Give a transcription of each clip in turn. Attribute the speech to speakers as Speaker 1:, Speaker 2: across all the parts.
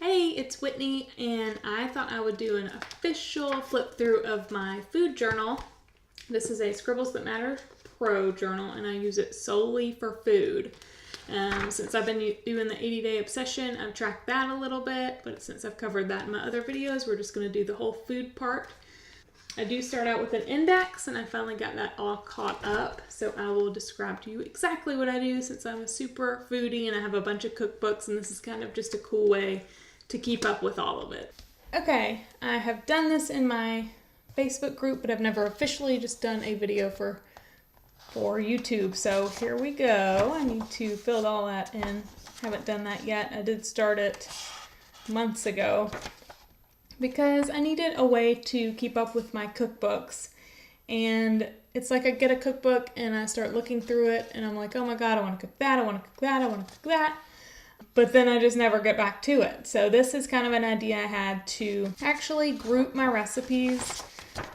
Speaker 1: Hey, it's Whitney, and I thought I would do an official flip through of my food journal. This is a Scribbles That Matter Pro journal, and I use it solely for food. Since I've been doing the 80-day obsession, I've tracked that a little bit, but since I've covered that in my other videos, we're just going to do the whole food part. I do start out with an index, and I finally got that all caught up, so I will describe to you exactly what I do since I'm a super foodie and I have a bunch of cookbooks, and this is kind of just a cool way to keep up with all of it. Okay, I have done this in my Facebook group, but I've never officially just done a video for YouTube, so here we go. I need to fill all that in. Haven't done that yet. I did start it months ago because I needed a way to keep up with my cookbooks. And it's like I get a cookbook and I start looking through it and I'm like, oh my god, I want to cook that, I want to cook that, I want to cook that. But then I just never get back to it. So this is kind of an idea I had to actually group my recipes.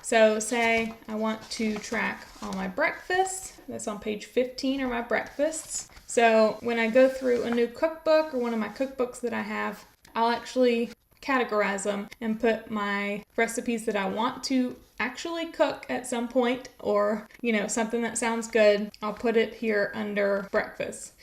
Speaker 1: So say I want to track all my breakfasts. That's on page 15 are my breakfasts. So when I go through a new cookbook or one of my cookbooks that I have, I'll actually categorize them and put my recipes that I want to actually cook at some point, or something that sounds good, I'll put it here under breakfast.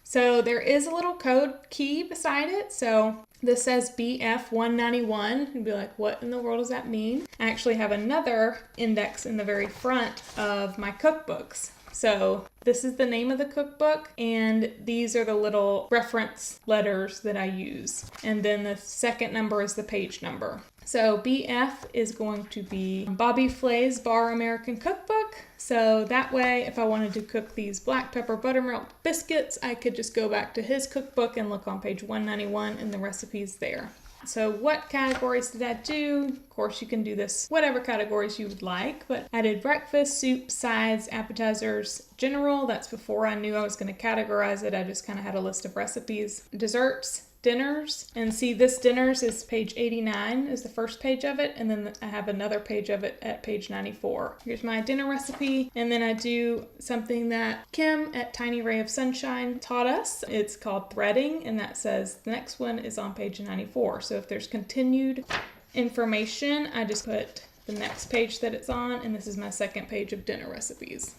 Speaker 1: So there is a little code key beside it. So this says BF191. You'd be like, what in the world does that mean? I actually have another index in the very front of my cookbooks. So this is the name of the cookbook, and these are the little reference letters that I use. And then the second number is the page number. So BF is going to be Bobby Flay's Bar American Cookbook. So that way, if I wanted to cook these black pepper buttermilk biscuits, I could just go back to his cookbook and look on page 191 and the recipe's there. So what categories did I do? Of course, you can do this whatever categories you would like, but I did breakfast, soup, sides, appetizers, general. That's before I knew I was going to categorize it. I just kind of had a list of recipes. Desserts, dinners, and see this dinners is page 89 is the first page of it, and then I have another page of it at page 94. Here's my dinner recipe, and then I do something that Kim at Tiny Ray of Sunshine taught us. It's called threading, and that says the next one is on page 94. So if there's continued information, I just put the next page that it's on, and this is my second page of dinner recipes.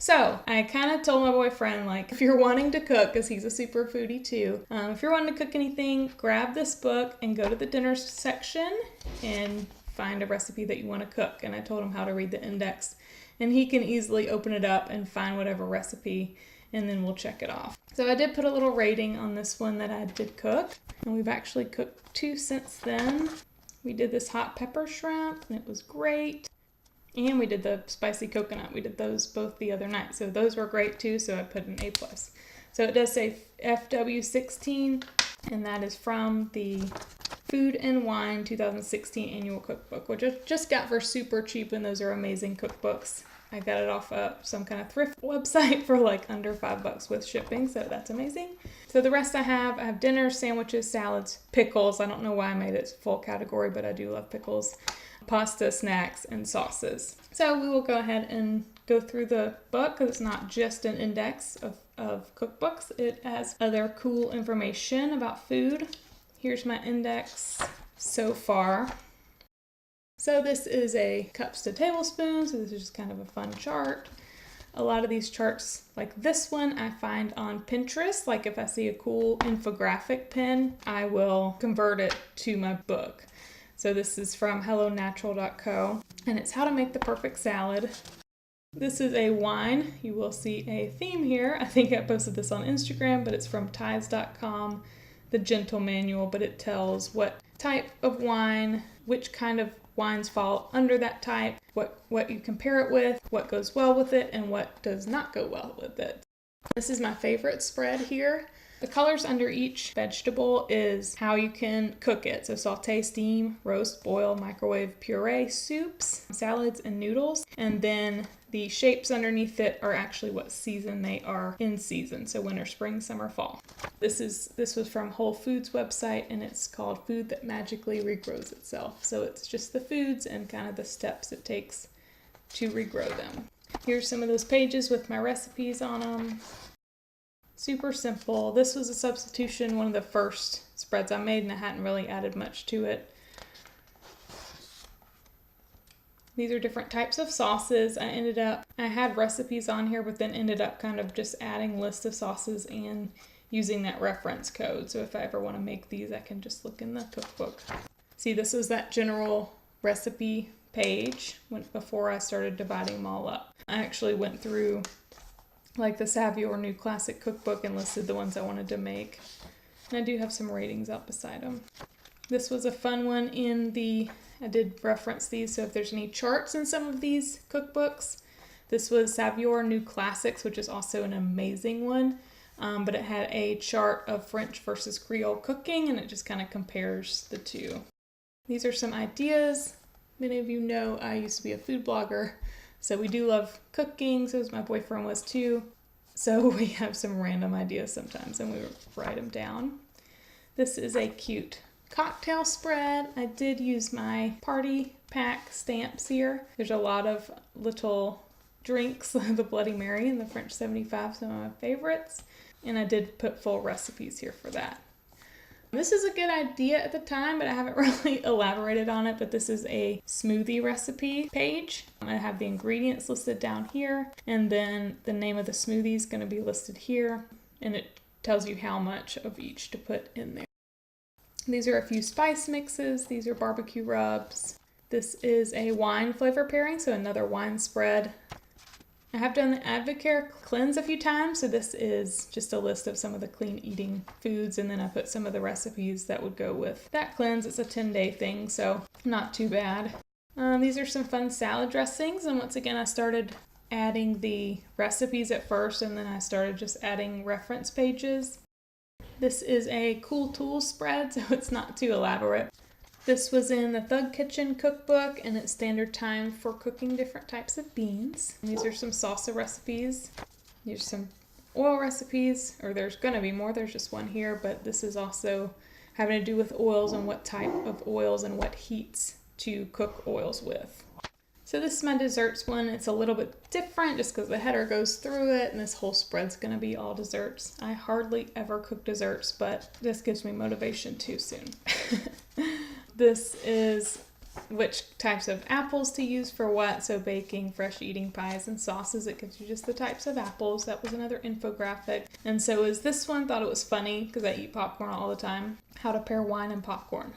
Speaker 1: So I kind of told my boyfriend, like, if you're wanting to cook, because he's a super foodie too, if you're wanting to cook anything, grab this book and go to the dinners section and find a recipe that you want to cook. And I told him how to read the index, and he can easily open it up and find whatever recipe, and then we'll check it off. So I did put a little rating on this one that I did cook, and we've actually cooked 2 since then. We did this hot pepper shrimp, and it was great. And we did the spicy coconut. We did those both the other night. So those were great too, so I put an A+. So it does say FW16, and that is from the Food and Wine 2016 Annual Cookbook, which I just got for super cheap, and those are amazing cookbooks. I got it off some kind of thrift website for like under $5 with shipping, so that's amazing. So the rest I have dinners, sandwiches, salads, pickles. I don't know why I made it full category, but I do love pickles. Pasta, snacks, and sauces. So we will go ahead and go through the book, because it's not just an index of cookbooks. It has other cool information about food. Here's my index so far. So this is a cups to tablespoons, so this is just kind of a fun chart. A lot of these charts, like this one, I find on Pinterest. Like if I see a cool infographic pin, I will convert it to my book. So this is from hellonatural.co, and it's how to make the perfect salad. This is a wine. You will see a theme here. I think I posted this on Instagram, but it's from ties.com, the Gentle Manual, but it tells what type of wine, which kind of wines fall under that type, what you compare it with, what goes well with it, and what does not go well with it. This is my favorite spread here. The colors under each vegetable is how you can cook it. So saute, steam, roast, boil, microwave, puree, soups, salads, and noodles. And then the shapes underneath it are actually what season they are in season. So winter, spring, summer, fall. This was from Whole Foods website, and it's called Food That Magically Regrows Itself. So it's just the foods and kind of the steps it takes to regrow them. Here's some of those pages with my recipes on them. Super simple. This was a substitution, one of the first spreads I made, and I hadn't really added much to it. These are different types of sauces. I had recipes on here, but then ended up kind of just adding lists of sauces and using that reference code. So if I ever want to make these, I can just look in the cookbook. See, this was that general recipe page before I started dividing them all up. I actually went through like the Savvy or New Classic Cookbook and listed the ones I wanted to make. And I do have some ratings out beside them. This was a fun one I did reference these, so if there's any charts in some of these cookbooks, this was Savvy or New Classics, which is also an amazing one. But it had a chart of French versus Creole cooking, and it just kind of compares the two. These are some ideas. Many of you know I used to be a food blogger, so we do love cooking, so as my boyfriend was too. So we have some random ideas sometimes, and we write them down. This is a cute cocktail spread. I did use my party pack stamps here. There's a lot of little drinks, the Bloody Mary and the French 75, some of my favorites. And I did put full recipes here for that. This is a good idea at the time, but I haven't really elaborated on it, but this is a smoothie recipe page. I have the ingredients listed down here, and then the name of the smoothie is going to be listed here, and it tells you how much of each to put in there. These are a few spice mixes. These are barbecue rubs. This is a wine flavor pairing, so another wine spread. I have done the Advocare cleanse a few times, so this is just a list of some of the clean eating foods, and then I put some of the recipes that would go with that cleanse. It's a 10-day thing, so not too bad. These are some fun salad dressings, and once again I started adding the recipes at first, and then I started just adding reference pages. This is a cool tool spread, so it's not too elaborate. This was in the Thug Kitchen cookbook, and it's standard time for cooking different types of beans. And these are some salsa recipes. Here's some oil recipes, or there's going to be more. There's just one here, but this is also having to do with oils and what type of oils and what heats to cook oils with. So this is my desserts one. It's a little bit different just because the header goes through it, and this whole spread's going to be all desserts. I hardly ever cook desserts, but this gives me motivation too soon. This is which types of apples to use for what. So baking, fresh eating pies, and sauces. It gives you just the types of apples. That was another infographic. And so is this one. Thought it was funny because I eat popcorn all the time. How to pair wine and popcorn.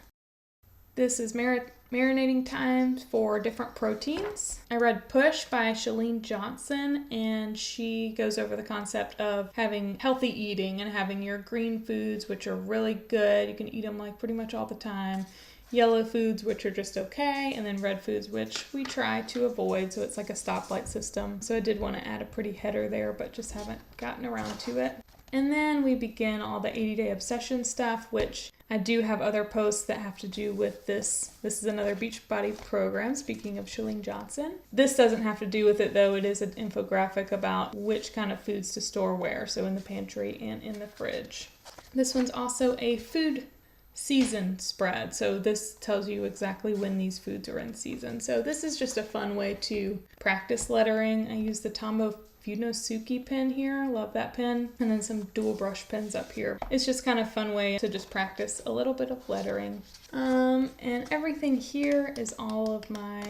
Speaker 1: This is marinating times for different proteins. I read Push by Chalene Johnson, and she goes over the concept of having healthy eating and having your green foods, which are really good. You can eat them like pretty much all the time. Yellow foods, which are just okay, and then red foods, which we try to avoid. So it's like a stoplight system. So I did want to add a pretty header there, but just haven't gotten around to it. And then we begin all the 80-day obsession stuff, which I do have other posts that have to do with this. This is another Beachbody program, speaking of Chalene Johnson. This doesn't have to do with it, though. It is an infographic about which kind of foods to store where, so in the pantry and in the fridge. This one's also a food season spread, so this tells you exactly when these foods are in season. So this is just a fun way to practice lettering. I use the Tombow Funosuke pen here. Love that pen. And then some dual brush pens up here. It's just kind of a fun way to just practice a little bit of lettering. And everything here is all of my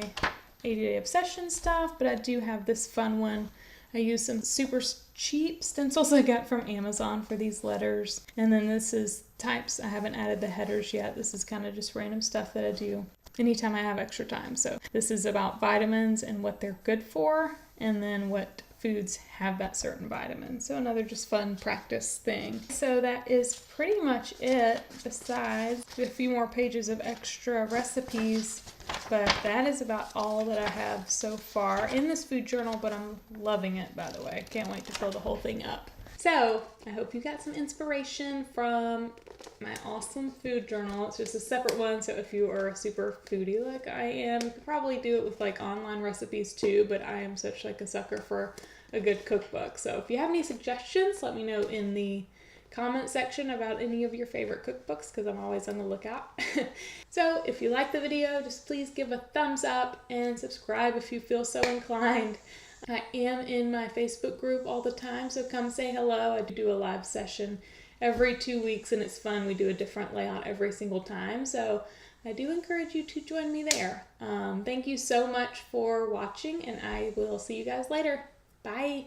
Speaker 1: 80-day obsession stuff, but I do have this fun one. I use some super cheap stencils I got from Amazon for these letters. And then this is types. I haven't added the headers yet. This is kind of just random stuff that I do anytime I have extra time. So this is about vitamins and what they're good for, and then what foods have that certain vitamin. So another just fun practice thing. So that is pretty much it, besides a few more pages of extra recipes. But that is about all that I have so far in this food journal, but I'm loving it, by the way. Can't wait to fill the whole thing up. So I hope you got some inspiration from my awesome food journal. It's just a separate one, so if you are a super foodie like I am, you could probably do it with like online recipes too, but I am such like a sucker for a good cookbook. So if you have any suggestions, let me know in the comment section about any of your favorite cookbooks, because I'm always on the lookout. So if you like the video, just please give a thumbs up and subscribe if you feel so inclined. I am in my Facebook group all the time, so come say hello. I do a live session every 2 weeks, and it's fun. We do a different layout every single time, so I do encourage you to join me there. Thank you so much for watching, and I will see you guys later. Bye!